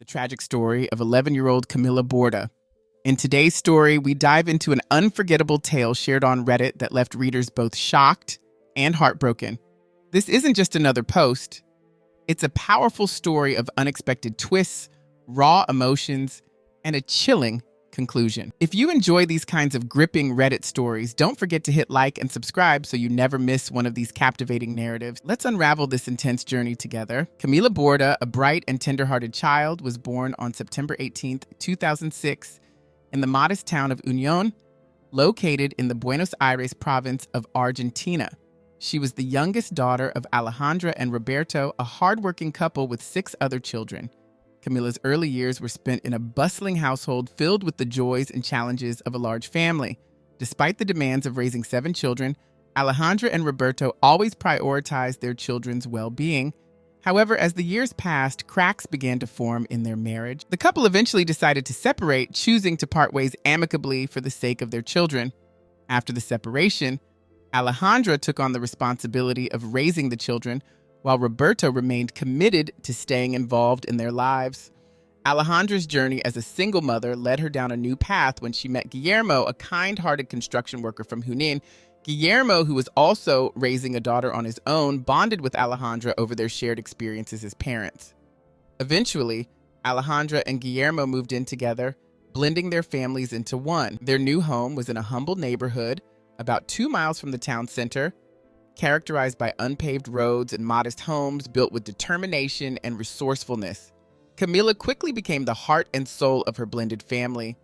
the tragic story of 11-year-old Camila Borda. In today's story, we dive into an unforgettable tale shared on Reddit that left readers both shocked and heartbroken. This isn't just another post. It's a powerful story of unexpected twists, raw emotions, and a chilling conclusion. If you enjoy these kinds of gripping Reddit stories, don't forget to hit like and subscribe so you never miss one of these captivating narratives. Let's unravel this intense journey together. Camila Borda, a bright and tender-hearted child, was born on September 18, 2006, in the modest town of Unión, located in the Buenos Aires province of Argentina. She was the youngest daughter of Alejandra and Roberto, a hardworking couple with 6 other children. Camila's early years were spent in a bustling household filled with the joys and challenges of a large family. Despite the demands of raising 7 children, Alejandra and Roberto always prioritized their children's well-being. However, as the years passed, cracks began to form in their marriage. The couple eventually decided to separate, choosing to part ways amicably for the sake of their children. After the separation, Alejandra took on the responsibility of raising the children, while Roberto remained committed to staying involved in their lives. Alejandra's journey as a single mother led her down a new path when she met Guillermo, a kind-hearted construction worker from Junín. Guillermo, who was also raising a daughter on his own, bonded with Alejandra over their shared experiences as parents. Eventually, Alejandra and Guillermo moved in together, blending their families into one. Their new home was in a humble neighborhood about 2 miles from the town center, characterized by unpaved roads and modest homes built with determination and resourcefulness. Camila quickly became the heart and soul of her blended family.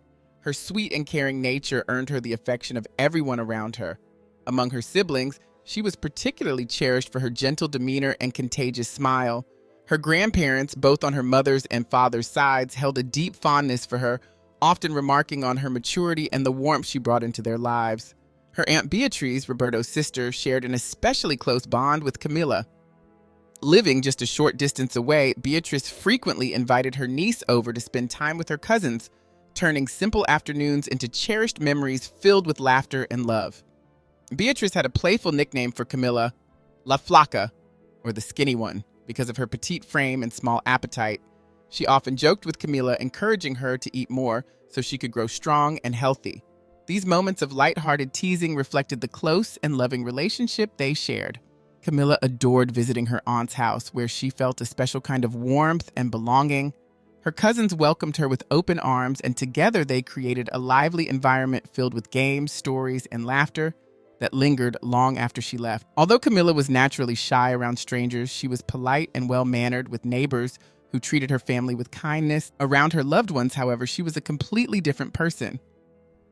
Her sweet and caring nature earned her the affection of everyone around her. Among her siblings, she was particularly cherished for her gentle demeanor and contagious smile. Her grandparents, both on her mother's and father's sides, held a deep fondness for her, often remarking on her maturity and the warmth she brought into their lives. Her Aunt Beatriz, Roberto's sister, shared an especially close bond with Camila. Living just a short distance away, Beatriz frequently invited her niece over to spend time with her cousins, turning simple afternoons into cherished memories filled with laughter and love. Beatriz had a playful nickname for Camila, La Flaca, or the skinny one, because of her petite frame and small appetite. She often joked with Camila, encouraging her to eat more so she could grow strong and healthy. These moments of lighthearted teasing reflected the close and loving relationship they shared. Camila adored visiting her aunt's house, where she felt a special kind of warmth and belonging. Her cousins welcomed her with open arms, and together they created a lively environment filled with games, stories, and laughter that lingered long after she left. Although Camila was naturally shy around strangers, she was polite and well-mannered with neighbors who treated her family with kindness. Around her loved ones, however, she was a completely different person.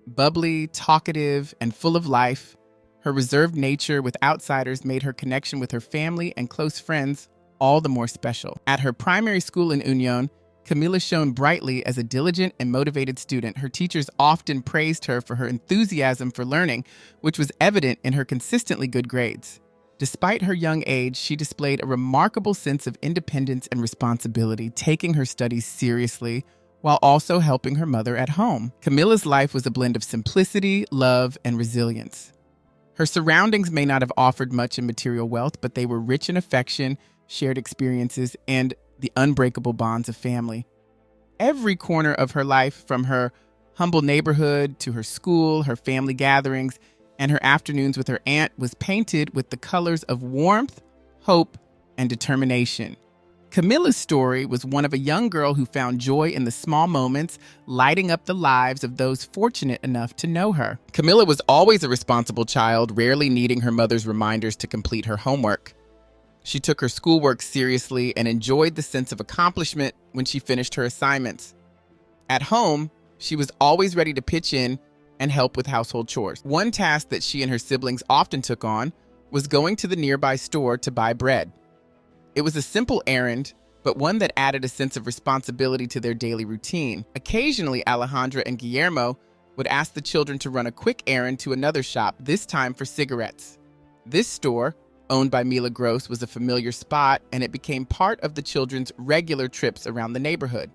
Bubbly, talkative, and full of life, her reserved nature with outsiders made her connection with her family and close friends all the more special. At her primary school in Unión, Camila shone brightly as a diligent and motivated student. Her teachers often praised her for her enthusiasm for learning, which was evident in her consistently good grades. Despite her young age, she displayed a remarkable sense of independence and responsibility, taking her studies seriously while also helping her mother at home. Camila's life was a blend of simplicity, love, and resilience. Her surroundings may not have offered much in material wealth, but they were rich in affection, shared experiences, and the unbreakable bonds of family. Every corner of her life, from her humble neighborhood to her school, her family gatherings, and her afternoons with her aunt, was painted with the colors of warmth, hope, and determination. Camila's story was one of a young girl who found joy in the small moments, lighting up the lives of those fortunate enough to know her. Camila was always a responsible child, rarely needing her mother's reminders to complete her homework. She took her schoolwork seriously and enjoyed the sense of accomplishment when she finished her assignments. At home, she was always ready to pitch in and help with household chores. One task that she and her siblings often took on was going to the nearby store to buy bread. It was a simple errand, but one that added a sense of responsibility to their daily routine. Occasionally, Alejandra and Guillermo would ask the children to run a quick errand to another shop, this time for cigarettes. This store, owned by Mila Gross, was a familiar spot, and it became part of the children's regular trips around the neighborhood.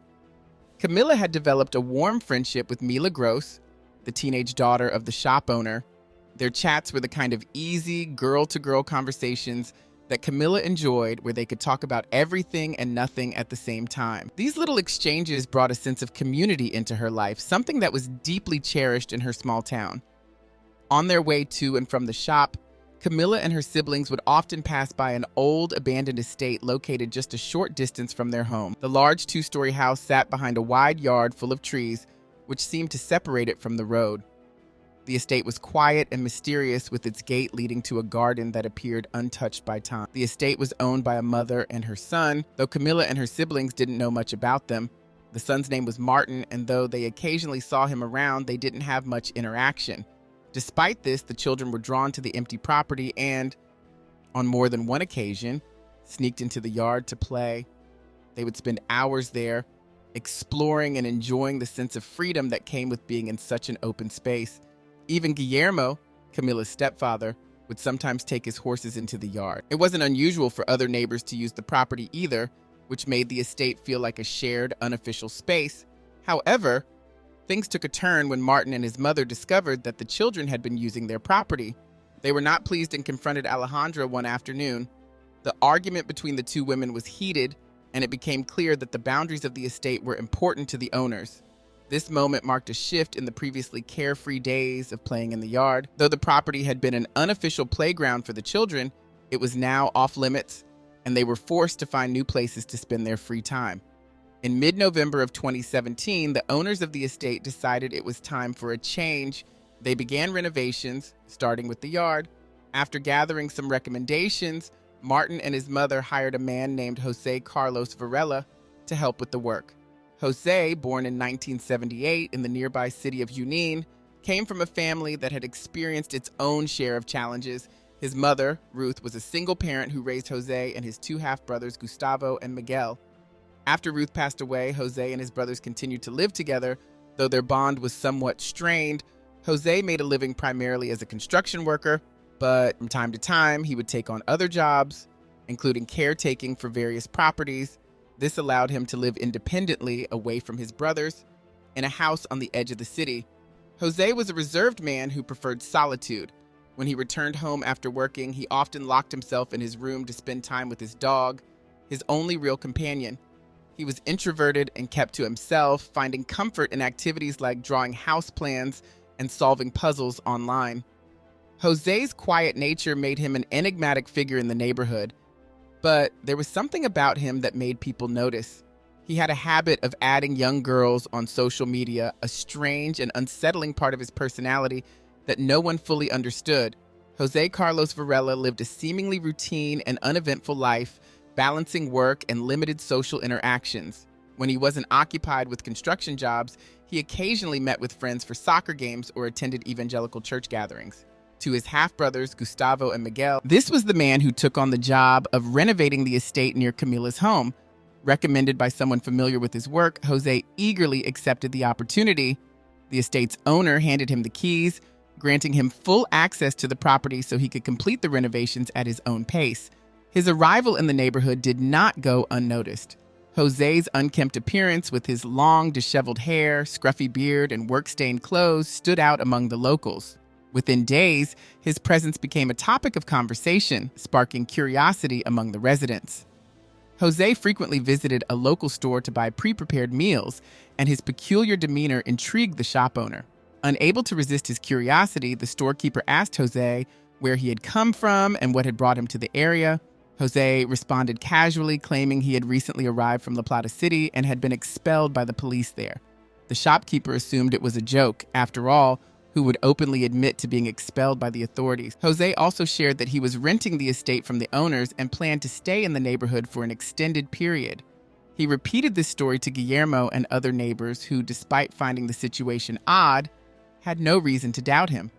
Camila had developed a warm friendship with Mila Gross, the teenage daughter of the shop owner. Their chats were the kind of easy, girl-to-girl conversations that Camila enjoyed, where they could talk about everything and nothing at the same time. These little exchanges brought a sense of community into her life, something that was deeply cherished in her small town. On their way to and from the shop, Camila and her siblings would often pass by an old, abandoned estate located just a short distance from their home. The large two-story house sat behind a wide yard full of trees, which seemed to separate it from the road. The estate was quiet and mysterious, with its gate leading to a garden that appeared untouched by time. The estate was owned by a mother and her son, though Camila and her siblings didn't know much about them. The son's name was Martin, and though they occasionally saw him around, they didn't have much interaction. Despite this, the children were drawn to the empty property and, on more than one occasion, sneaked into the yard to play. They would spend hours there, exploring and enjoying the sense of freedom that came with being in such an open space. Even Guillermo, Camila's stepfather, would sometimes take his horses into the yard. It wasn't unusual for other neighbors to use the property either, which made the estate feel like a shared, unofficial space. However, things took a turn when Martin and his mother discovered that the children had been using their property. They were not pleased and confronted Alejandra one afternoon. The argument between the two women was heated, and it became clear that the boundaries of the estate were important to the owners. This moment marked a shift in the previously carefree days of playing in the yard. Though the property had been an unofficial playground for the children, it was now off limits, and they were forced to find new places to spend their free time. In mid-November of 2017, the owners of the estate decided it was time for a change. They began renovations, starting with the yard. After gathering some recommendations, Martin and his mother hired a man named Jose Carlos Varela to help with the work. Jose, born in 1978 in the nearby city of Junín, came from a family that had experienced its own share of challenges. His mother, Ruth, was a single parent who raised Jose and his two half-brothers, Gustavo and Miguel. After Ruth passed away, Jose and his brothers continued to live together, though their bond was somewhat strained. Jose made a living primarily as a construction worker, but from time to time, he would take on other jobs, including caretaking for various properties. This allowed him to live independently away from his brothers in a house on the edge of the city. Jose was a reserved man who preferred solitude. When he returned home after working, he often locked himself in his room to spend time with his dog, his only real companion. He was introverted and kept to himself, finding comfort in activities like drawing house plans and solving puzzles online. Jose's quiet nature made him an enigmatic figure in the neighborhood, but there was something about him that made people notice. He had a habit of adding young girls on social media, a strange and unsettling part of his personality that no one fully understood. Jose Carlos Varela lived a seemingly routine and uneventful life, balancing work and limited social interactions. When he wasn't occupied with construction jobs, he occasionally met with friends for soccer games or attended evangelical church gatherings. To his half-brothers, Gustavo and Miguel, this was the man who took on the job of renovating the estate near Camila's home. Recommended by someone familiar with his work, Jose eagerly accepted the opportunity. The estate's owner handed him the keys, granting him full access to the property so he could complete the renovations at his own pace. His arrival in the neighborhood did not go unnoticed. Jose's unkempt appearance, with his long, disheveled hair, scruffy beard, and work-stained clothes, stood out among the locals. Within days, his presence became a topic of conversation, sparking curiosity among the residents. Jose frequently visited a local store to buy pre-prepared meals, and his peculiar demeanor intrigued the shop owner. Unable to resist his curiosity, the storekeeper asked Jose where he had come from and what had brought him to the area. Jose responded casually, claiming he had recently arrived from La Plata City and had been expelled by the police there. The shopkeeper assumed it was a joke. After all, who would openly admit to being expelled by the authorities? Jose also shared that he was renting the estate from the owners and planned to stay in the neighborhood for an extended period. He repeated this story to Guillermo and other neighbors who, despite finding the situation odd, had no reason to doubt him.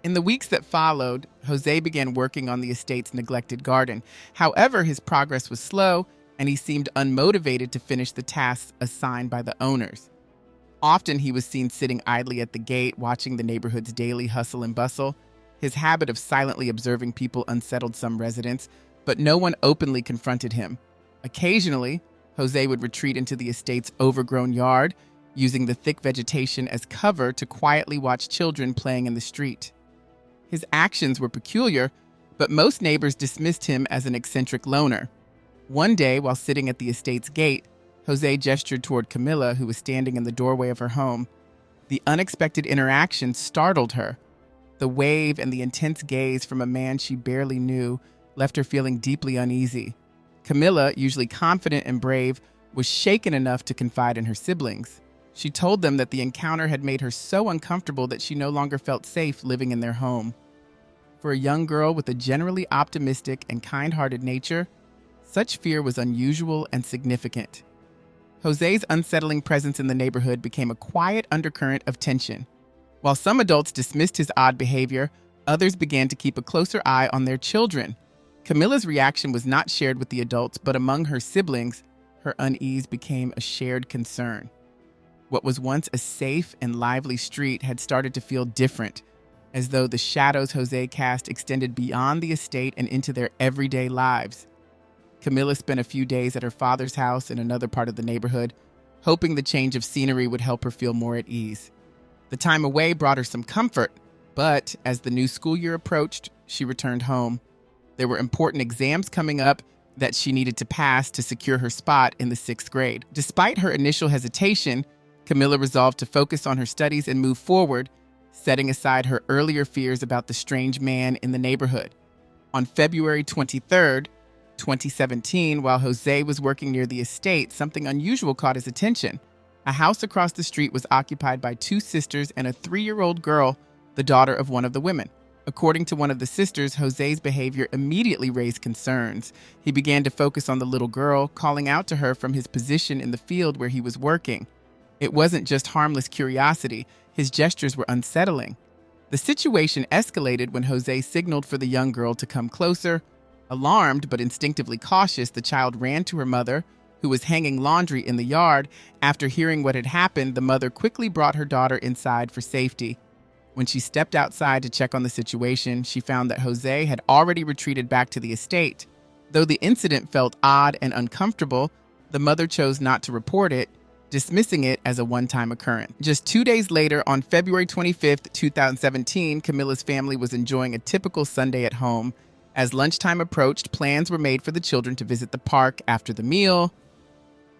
In the weeks that followed, Jose began working on the estate's neglected garden. However, his progress was slow, and he seemed unmotivated to finish the tasks assigned by the owners. Often he was seen sitting idly at the gate, watching the neighborhood's daily hustle and bustle. His habit of silently observing people unsettled some residents, but no one openly confronted him. Occasionally, Jose would retreat into the estate's overgrown yard, using the thick vegetation as cover to quietly watch children playing in the street. His actions were peculiar, but most neighbors dismissed him as an eccentric loner. One day, while sitting at the estate's gate, Jose gestured toward Camila, who was standing in the doorway of her home. The unexpected interaction startled her. The wave and the intense gaze from a man she barely knew left her feeling deeply uneasy. Camila, usually confident and brave, was shaken enough to confide in her siblings. She told them that the encounter had made her so uncomfortable that she no longer felt safe living in their home. For a young girl with a generally optimistic and kind-hearted nature, such fear was unusual and significant. Jose's unsettling presence in the neighborhood became a quiet undercurrent of tension. While some adults dismissed his odd behavior, others began to keep a closer eye on their children. Camila's reaction was not shared with the adults, but among her siblings, her unease became a shared concern. What was once a safe and lively street had started to feel different, as though the shadows Jose cast extended beyond the estate and into their everyday lives. Camila spent a few days at her father's house in another part of the neighborhood, hoping the change of scenery would help her feel more at ease. The time away brought her some comfort, but as the new school year approached, she returned home. There were important exams coming up that she needed to pass to secure her spot in the 6th grade. Despite her initial hesitation, Camila resolved to focus on her studies and move forward, setting aside her earlier fears about the strange man in the neighborhood. On February 23rd, 2017, while Jose was working near the estate, something unusual caught his attention. A house across the street was occupied by 2 sisters and a 3-year-old girl, the daughter of one of the women. According to one of the sisters, Jose's behavior immediately raised concerns. He began to focus on the little girl, calling out to her from his position in the field where he was working. It wasn't just harmless curiosity. His gestures were unsettling. The situation escalated when Jose signaled for the young girl to come closer. Alarmed but instinctively cautious, the child ran to her mother, who was hanging laundry in the yard. After hearing what had happened, the mother quickly brought her daughter inside for safety. When she stepped outside to check on the situation, she found that Jose had already retreated back to the estate. Though the incident felt odd and uncomfortable, the mother chose not to report it, dismissing it as a one-time occurrence. Just 2 days later, on February 25th, 2017, Camila's family was enjoying a typical Sunday at home. As lunchtime approached, plans were made for the children to visit the park after the meal.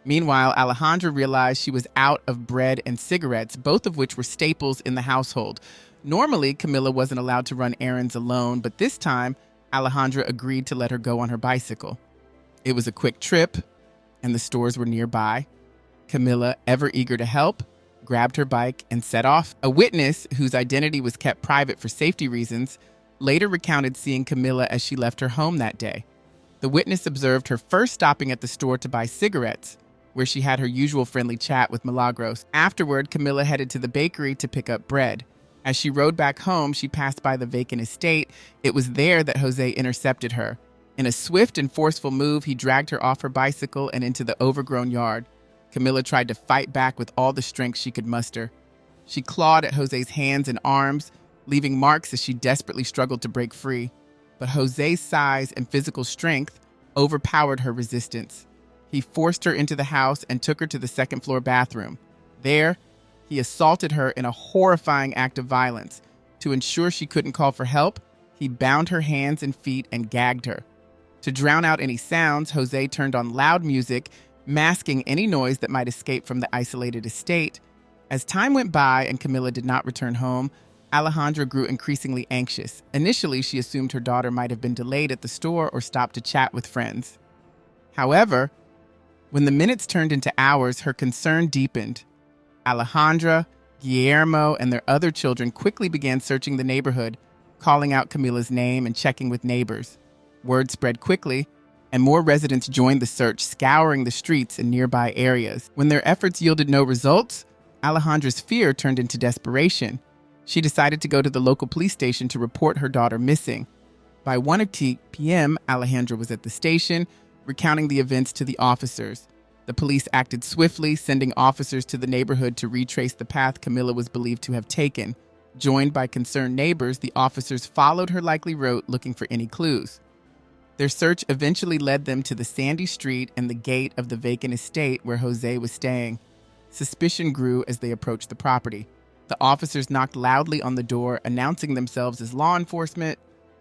Meanwhile, Alejandra realized she was out of bread and cigarettes, both of which were staples in the household. Normally, Camila wasn't allowed to run errands alone, but this time, Alejandra agreed to let her go on her bicycle. It was a quick trip, and the stores were nearby. Camila, ever eager to help, grabbed her bike and set off. A witness, whose identity was kept private for safety reasons, later recounted seeing Camila as she left her home that day. The witness observed her first stopping at the store to buy cigarettes, where she had her usual friendly chat with Milagros. Afterward, Camila headed to the bakery to pick up bread. As she rode back home, she passed by the vacant estate. It was there that Jose intercepted her. In a swift and forceful move, he dragged her off her bicycle and into the overgrown yard. Camila tried to fight back with all the strength she could muster. She clawed at Jose's hands and arms, leaving marks as she desperately struggled to break free. But Jose's size and physical strength overpowered her resistance. He forced her into the house and took her to the second-floor bathroom. There, he assaulted her in a horrifying act of violence. To ensure she couldn't call for help, he bound her hands and feet and gagged her. To drown out any sounds, Jose turned on loud music, masking any noise that might escape from the isolated estate. As time went by and Camila did not return home, Alejandra grew increasingly anxious. Initially, she assumed her daughter might have been delayed at the store or stopped to chat with friends. However, when the minutes turned into hours, her concern deepened. Alejandra, Guillermo, and their other children quickly began searching the neighborhood, calling out Camila's name and checking with neighbors. Word spread quickly, and more residents joined the search, scouring the streets and nearby areas. When their efforts yielded no results, Alejandra's fear turned into desperation. She decided to go to the local police station to report her daughter missing. By 1 p.m., Alejandra was at the station, recounting the events to the officers. The police acted swiftly, sending officers to the neighborhood to retrace the path Camila was believed to have taken. Joined by concerned neighbors, the officers followed her likely route, looking for any clues. Their search eventually led them to the sandy street and the gate of the vacant estate where Jose was staying. Suspicion grew as they approached the property. The officers knocked loudly on the door, announcing themselves as law enforcement.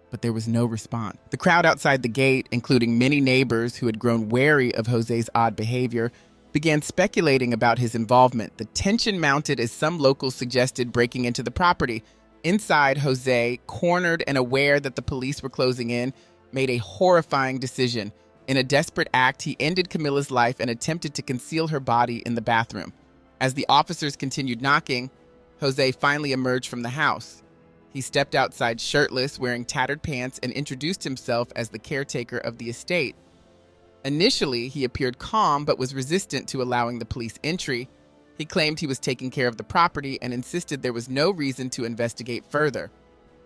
but there was no response. The crowd outside the gate, including many neighbors who had grown wary of Jose's odd behavior, began speculating about his involvement. The tension mounted as some locals suggested breaking into the property. Inside, Jose, cornered and aware that the police were closing in, made a horrifying decision. In a desperate act, he ended Camila's life and attempted to conceal her body in the bathroom. As the officers continued knocking, Jose finally emerged from the house. He stepped outside shirtless, wearing tattered pants, and introduced himself as the caretaker of the estate. Initially, he appeared calm but was resistant to allowing the police entry. He claimed he was taking care of the property and insisted there was no reason to investigate further.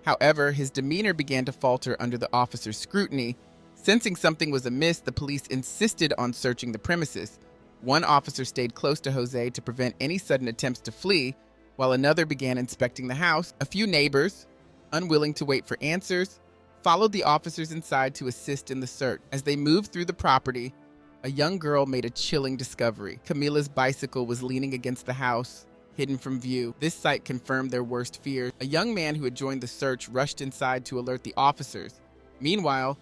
However, his demeanor began to falter under the officers' scrutiny. Sensing something was amiss, the police insisted on searching the premises. One officer stayed close to Jose to prevent any sudden attempts to flee, while another began inspecting the house. A few neighbors, unwilling to wait for answers, followed the officers inside to assist in the search. As they moved through the property, a young girl made a chilling discovery. Camila's bicycle was leaning against the house, hidden from view. This sight confirmed their worst fears. A young man who had joined the search rushed inside to alert the officers. Meanwhile,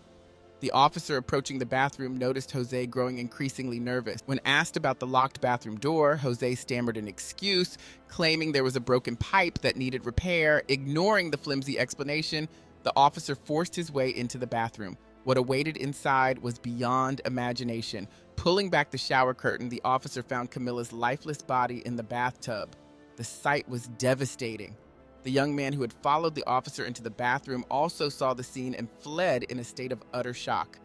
the officer approaching the bathroom noticed Jose growing increasingly nervous. When asked about the locked bathroom door, Jose stammered an excuse, claiming there was a broken pipe that needed repair. Ignoring the flimsy explanation, the officer forced his way into the bathroom. What awaited inside was beyond imagination. Pulling back the shower curtain, the officer found Camila's lifeless body in the bathtub. The sight was devastating. The young man who had followed the officer into the bathroom also saw the scene and fled in a state of utter shock.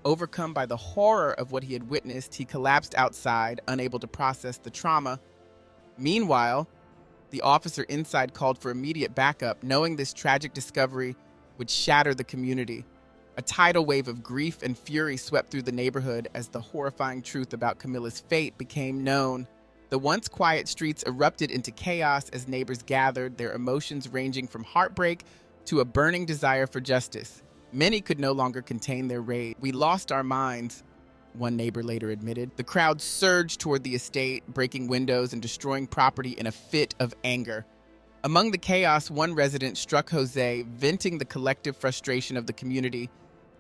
Overcome by the horror of what he had witnessed, he collapsed outside, unable to process the trauma. Meanwhile, the officer inside called for immediate backup, knowing this tragic discovery would shatter the community. A tidal wave of grief and fury swept through the neighborhood as the horrifying truth about Camila's fate became known. The once quiet streets erupted into chaos as neighbors gathered, their emotions ranging from heartbreak to a burning desire for justice. Many could no longer contain their rage. "We lost our minds," one neighbor later admitted. The crowd surged toward the estate, breaking windows and destroying property in a fit of anger. Among the chaos, one resident struck Jose, venting the collective frustration of the community.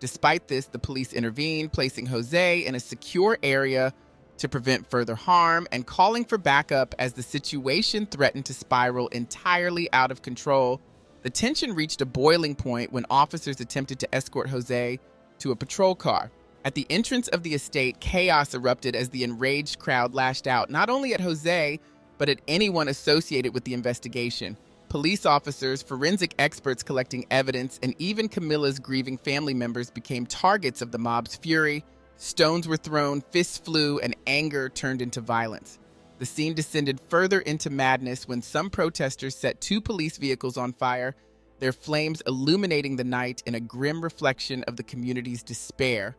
Despite this, the police intervened, placing Jose in a secure area to prevent further harm and calling for backup as the situation threatened to spiral entirely out of control. The tension reached a boiling point when officers attempted to escort Jose to a patrol car. At the entrance of the estate, chaos erupted as the enraged crowd lashed out, not only at Jose, but at anyone associated with the investigation. Police officers, forensic experts collecting evidence, and even Camila's grieving family members became targets of the mob's fury. Stones were thrown, fists flew, and anger turned into violence. The scene descended further into madness when some protesters set 2 police vehicles on fire, their flames illuminating the night in a grim reflection of the community's despair.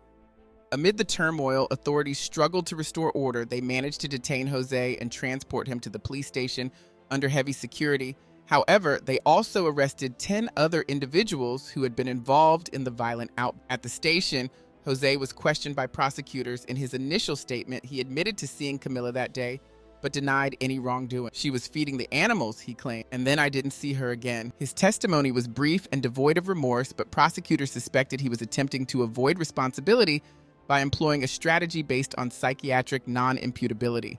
Amid the turmoil, authorities struggled to restore order. They managed to detain Jose and transport him to the police station under heavy security. However, they also arrested 10 other individuals who had been involved in the violent outbreak. At the station, Jose was questioned by prosecutors. In his initial statement, he admitted to seeing Camila that day, but denied any wrongdoing. "She was feeding the animals," he claimed, "and then I didn't see her again." His testimony was brief and devoid of remorse, but prosecutors suspected he was attempting to avoid responsibility by employing a strategy based on psychiatric non-imputability.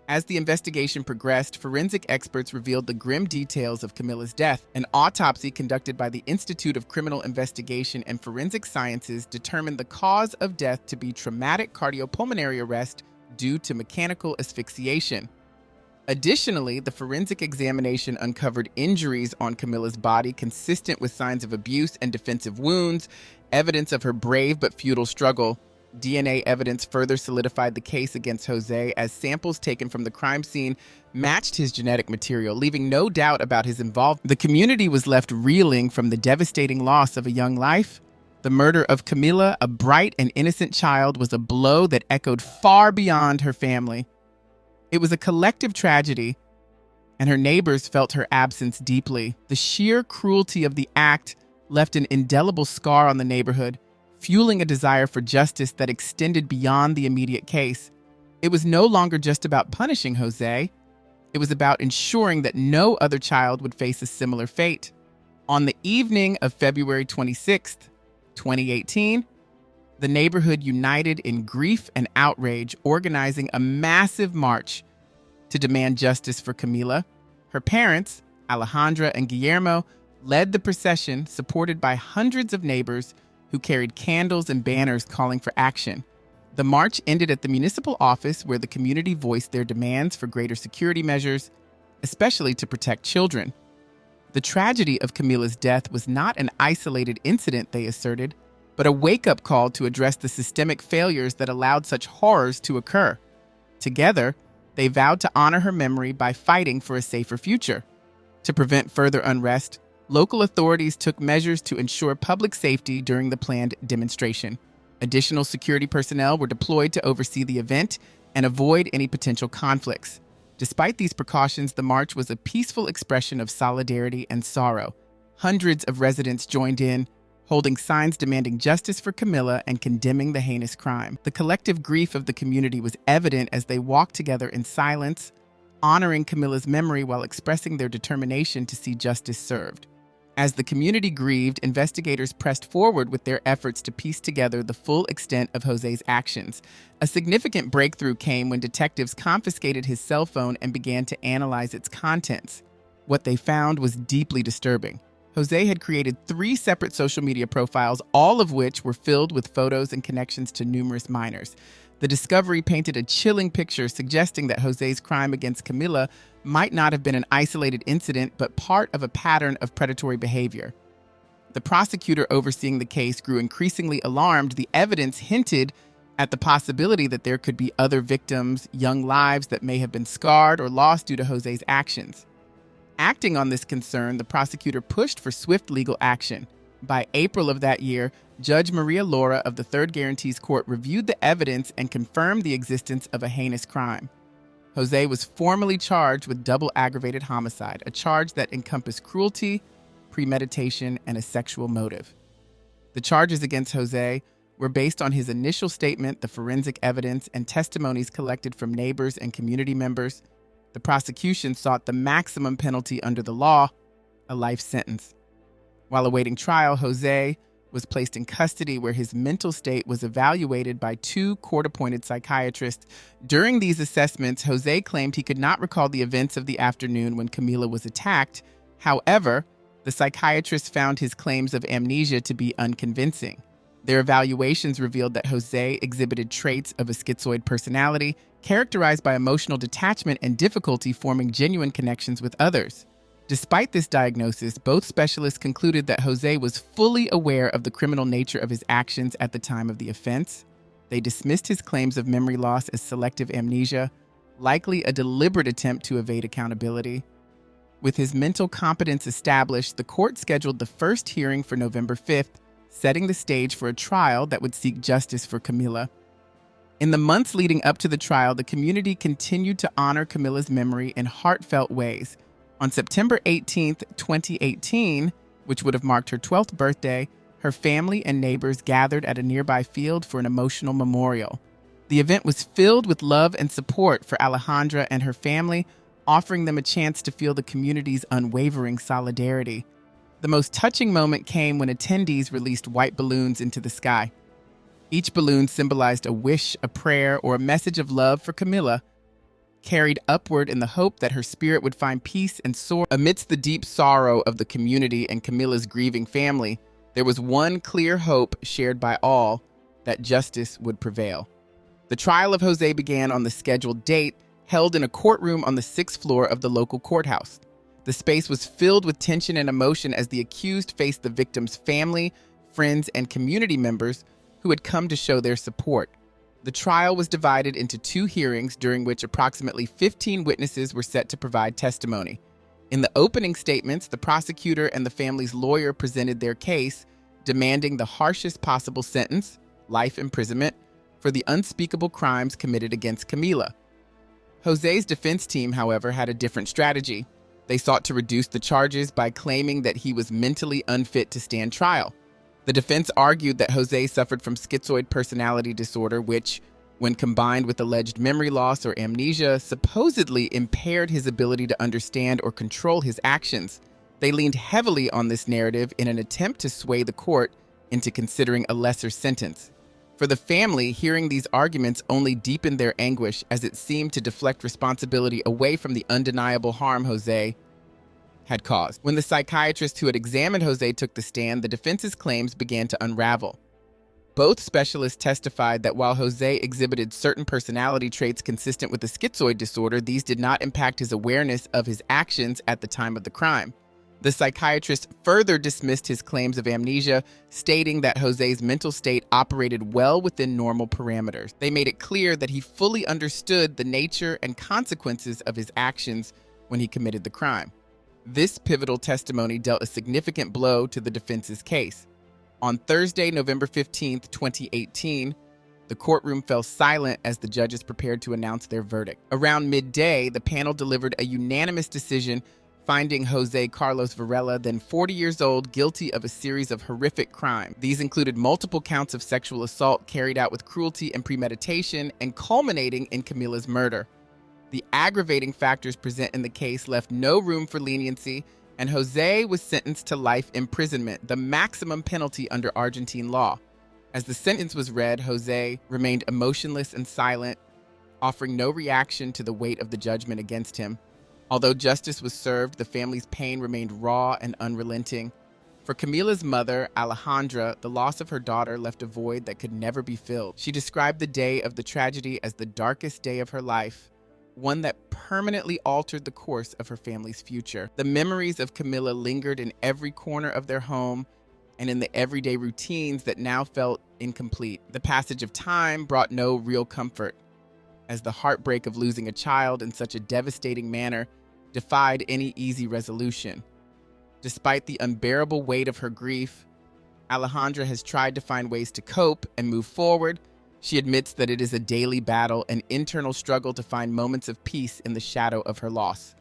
As the investigation progressed, forensic experts revealed the grim details of Camila's death. An autopsy conducted by the Institute of Criminal Investigation and Forensic Sciences determined the cause of death to be traumatic cardiopulmonary arrest due to mechanical asphyxiation. Additionally, the forensic examination uncovered injuries on Camila's body consistent with signs of abuse and defensive wounds, evidence of her brave but futile struggle. DNA evidence further solidified the case against Jose as samples taken from the crime scene matched his genetic material, leaving no doubt about his involvement. The community was left reeling from the devastating loss of a young life. The murder of Camila, a bright and innocent child, was a blow that echoed far beyond her family. It was a collective tragedy, and her neighbors felt her absence deeply. The sheer cruelty of the act left an indelible scar on the neighborhood, fueling a desire for justice that extended beyond the immediate case. It was no longer just about punishing Jose. It was about ensuring that no other child would face a similar fate. On the evening of February 26th, 2018, the neighborhood united in grief and outrage, organizing a massive march to demand justice for Camila. Her parents, Alejandra and Guillermo, led the procession, supported by hundreds of neighbors who carried candles and banners calling for action. The march ended at the municipal office, where the community voiced their demands for greater security measures, especially to protect children. The tragedy of Camila's death was not an isolated incident, they asserted, but a wake-up call to address the systemic failures that allowed such horrors to occur. Together, they vowed to honor her memory by fighting for a safer future. To prevent further unrest, local authorities took measures to ensure public safety during the planned demonstration. Additional security personnel were deployed to oversee the event and avoid any potential conflicts. Despite these precautions, the march was a peaceful expression of solidarity and sorrow. Hundreds of residents joined in, holding signs demanding justice for Camila and condemning the heinous crime. The collective grief of the community was evident as they walked together in silence, honoring Camila's memory while expressing their determination to see justice served. As the community grieved, investigators pressed forward with their efforts to piece together the full extent of Jose's actions. A significant breakthrough came when detectives confiscated his cell phone and began to analyze its contents. What they found was deeply disturbing. Jose had created 3 separate social media profiles, all of which were filled with photos and connections to numerous minors. The discovery painted a chilling picture, suggesting that Jose's crime against Camila might not have been an isolated incident, but part of a pattern of predatory behavior. The prosecutor overseeing the case grew increasingly alarmed. The evidence hinted at the possibility that there could be other victims, young lives that may have been scarred or lost due to Jose's actions. Acting on this concern, the prosecutor pushed for swift legal action. By April of that year, Judge Maria Laura of the Third Guarantees Court reviewed the evidence and confirmed the existence of a heinous crime. Jose was formally charged with double aggravated homicide, a charge that encompassed cruelty, premeditation, and a sexual motive. The charges against Jose were based on his initial statement, the forensic evidence, and testimonies collected from neighbors and community members. The prosecution sought the maximum penalty under the law, a life sentence. While awaiting trial, Jose was placed in custody, where his mental state was evaluated by 2 court-appointed psychiatrists. During these assessments, Jose claimed he could not recall the events of the afternoon when Camila was attacked. However, the psychiatrists found his claims of amnesia to be unconvincing. Their evaluations revealed that Jose exhibited traits of a schizoid personality, characterized by emotional detachment and difficulty forming genuine connections with others. Despite this diagnosis, both specialists concluded that Jose was fully aware of the criminal nature of his actions at the time of the offense. They dismissed his claims of memory loss as selective amnesia, likely a deliberate attempt to evade accountability. With his mental competence established, the court scheduled the first hearing for November 5th, setting the stage for a trial that would seek justice for Camila. In the months leading up to the trial, the community continued to honor Camila's memory in heartfelt ways. On September 18, 2018, which would have marked her 12th birthday, her family and neighbors gathered at a nearby field for an emotional memorial. The event was filled with love and support for Alejandra and her family, offering them a chance to feel the community's unwavering solidarity. The most touching moment came when attendees released white balloons into the sky. Each balloon symbolized a wish, a prayer, or a message of love for Camila, carried upward in the hope that her spirit would find peace and soar. Amidst the deep sorrow of the community and Camila's grieving family, there was one clear hope shared by all, that justice would prevail. The trial of Jose began on the scheduled date, held in a courtroom on the 6th floor of the local courthouse. The space was filled with tension and emotion as the accused faced the victim's family, friends, and community members who had come to show their support. The trial was divided into 2 hearings, during which approximately 15 witnesses were set to provide testimony. In the opening statements, the prosecutor and the family's lawyer presented their case, demanding the harshest possible sentence, life imprisonment, for the unspeakable crimes committed against Camila. Jose's defense team, however, had a different strategy. They sought to reduce the charges by claiming that he was mentally unfit to stand trial. The defense argued that Jose suffered from schizoid personality disorder, which, when combined with alleged memory loss or amnesia, supposedly impaired his ability to understand or control his actions. They leaned heavily on this narrative in an attempt to sway the court into considering a lesser sentence. For the family, hearing these arguments only deepened their anguish as it seemed to deflect responsibility away from the undeniable harm Jose had caused. When the psychiatrist who had examined Jose took the stand, the defense's claims began to unravel. Both specialists testified that while Jose exhibited certain personality traits consistent with the schizoid disorder, these did not impact his awareness of his actions at the time of the crime. The psychiatrist further dismissed his claims of amnesia, stating that Jose's mental state operated well within normal parameters. They made it clear that he fully understood the nature and consequences of his actions when he committed the crime. This pivotal testimony dealt a significant blow to the defense's case. On Thursday, November 15, 2018, the courtroom fell silent as the judges prepared to announce their verdict. Around midday, the panel delivered a unanimous decision finding Jose Carlos Varela, then 40 years old, guilty of a series of horrific crimes. These included multiple counts of sexual assault carried out with cruelty and premeditation and culminating in Camila's murder. The aggravating factors present in the case left no room for leniency, and Jose was sentenced to life imprisonment, the maximum penalty under Argentine law. As the sentence was read, Jose remained emotionless and silent, offering no reaction to the weight of the judgment against him. Although justice was served, the family's pain remained raw and unrelenting. For Camila's mother, Alejandra, the loss of her daughter left a void that could never be filled. She described the day of the tragedy as the darkest day of her life, one that permanently altered the course of her family's future. The memories of Camila lingered in every corner of their home and in the everyday routines that now felt incomplete. The passage of time brought no real comfort, as the heartbreak of losing a child in such a devastating manner defied any easy resolution. Despite the unbearable weight of her grief, Alejandra has tried to find ways to cope and move forward. She admits that it is a daily battle, an internal struggle to find moments of peace in the shadow of her loss.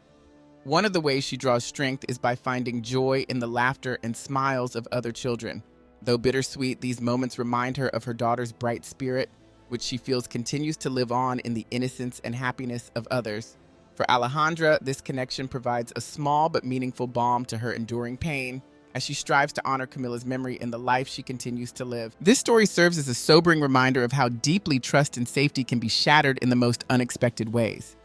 One of the ways she draws strength is by finding joy in the laughter and smiles of other children. Though bittersweet, these moments remind her of her daughter's bright spirit, which she feels continues to live on in the innocence and happiness of others. For Alejandra, this connection provides a small but meaningful balm to her enduring pain, as she strives to honor Camila's memory in the life she continues to live. This story serves as a sobering reminder of how deeply trust and safety can be shattered in the most unexpected ways.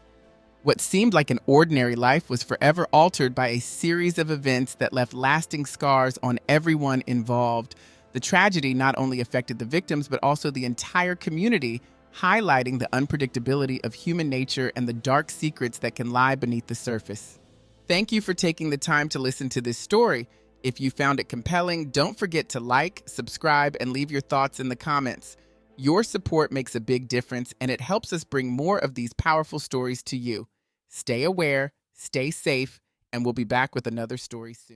What seemed like an ordinary life was forever altered by a series of events that left lasting scars on everyone involved. The tragedy not only affected the victims, but also the entire community, highlighting the unpredictability of human nature and the dark secrets that can lie beneath the surface. Thank you for taking the time to listen to this story. If you found it compelling, don't forget to like, subscribe, and leave your thoughts in the comments. Your support makes a big difference, and it helps us bring more of these powerful stories to you. Stay aware, stay safe, and we'll be back with another story soon.